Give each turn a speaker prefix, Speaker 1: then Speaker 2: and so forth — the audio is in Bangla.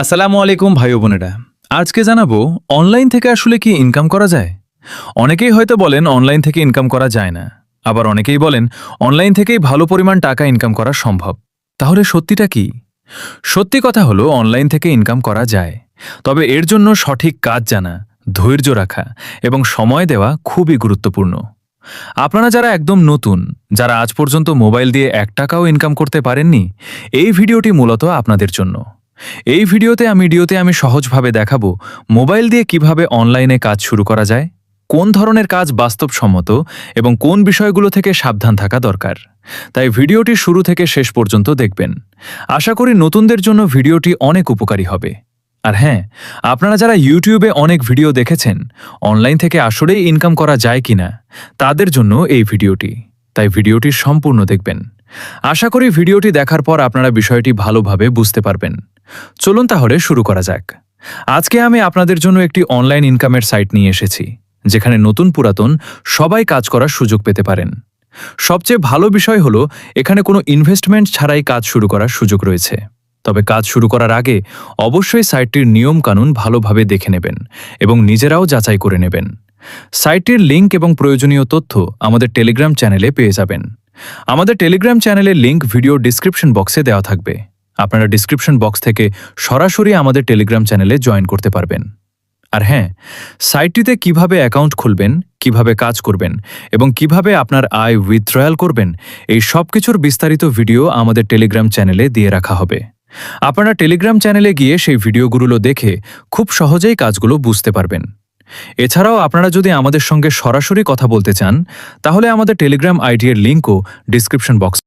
Speaker 1: আসসালামু আলাইকুম ভাই ও বোনেরা। আজকে জানাবো অনলাইন থেকে আসলে কি ইনকাম করা যায়। অনেকেই হয়তো বলেন অনলাইন থেকে ইনকাম করা যায় না, আবার অনেকেই বলেন অনলাইন থেকেই ভালো পরিমাণ টাকা ইনকাম করা সম্ভব। তাহলে সত্যিটা কি? সত্যি কথা হলো অনলাইন থেকে ইনকাম করা যায়, তবে এর জন্য সঠিক কাজ জানা, ধৈর্য রাখা এবং সময় দেওয়া খুবই গুরুত্বপূর্ণ। আপনারা যারা একদম নতুন, যারা আজ পর্যন্ত মোবাইল দিয়ে 1 টাকাও ইনকাম করতে পারেননি, এই ভিডিওটি মূলত আপনাদের জন্য। এই ভিডিওতে আমি সহজভাবে দেখাবো মোবাইল দিয়ে কিভাবে অনলাইনে কাজ শুরু করা যায়, কোন ধরনের কাজ বাস্তবসম্মত এবং কোন বিষয়গুলো থেকে সাবধান থাকা দরকার। তাই ভিডিওটি শুরু থেকে শেষ পর্যন্ত দেখবেন। আশা করি নতুনদের জন্য ভিডিওটি অনেক উপকারী হবে। আর হ্যাঁ, আপনারা যারা ইউটিউবে অনেক ভিডিও দেখেছেন অনলাইন থেকে আসলেই ইনকাম করা যায় কিনা, তাদের জন্য এই ভিডিওটি। তাই ভিডিওটি সম্পূর্ণ দেখবেন। আশা করি ভিডিওটি দেখার পর আপনারা বিষয়টি ভালোভাবে বুঝতে পারবেন। চলুন তাহলে শুরু করা যাক। আজকে আমি আপনাদের জন্য একটি অনলাইন ইনকামের সাইট নিয়ে এসেছি, যেখানে নতুন পুরাতন সবাই কাজ করার সুযোগ পেতে পারেন। সবচেয়ে ভালো বিষয় হলো এখানে কোনো ইনভেস্টমেন্ট ছাড়াই কাজ শুরু করার সুযোগ রয়েছে। তবে কাজ শুরু করার আগে অবশ্যই সাইটটির নিয়ম কানুন ভালোভাবে দেখে নেবেন এবং নিজেরাও যাচাই করে নেবেন। সাইটটির লিংক এবং প্রয়োজনীয় তথ্য আমাদের টেলিগ্রাম চ্যানেলে পেয়ে যাবেন। আমাদের টেলিগ্রাম চ্যানেলের লিংক ভিডিও ডিসক্রিপশন বক্সে দেওয়া থাকবে। আপনারা ডিসক্রিপশন বক্স থেকে সরাসরি আমাদের টেলিগ্রাম চ্যানেলে জয়েন করতে পারবেন। আর হ্যাঁ, সাইটটিতে কিভাবে অ্যাকাউন্ট খুলবেন, কিভাবে কাজ করবেন এবং কিভাবে আপনার আয় উইথড্রয়াল করবেন, এই সব কিছুর বিস্তারিত ভিডিও আমাদের টেলিগ্রাম চ্যানেলে দিয়ে রাখা হবে। আপনারা টেলিগ্রাম চ্যানেলে গিয়ে সেই ভিডিওগুলো দেখে খুব সহজেই কাজগুলো বুঝতে পারবেন। এছাড়াও আপনারা যদি আমাদের সঙ্গে সরাসরি কথা বলতে চান, তাহলে আমাদের টেলিগ্রাম আইডি এর লিঙ্কও ডিসক্রিপশন বক্স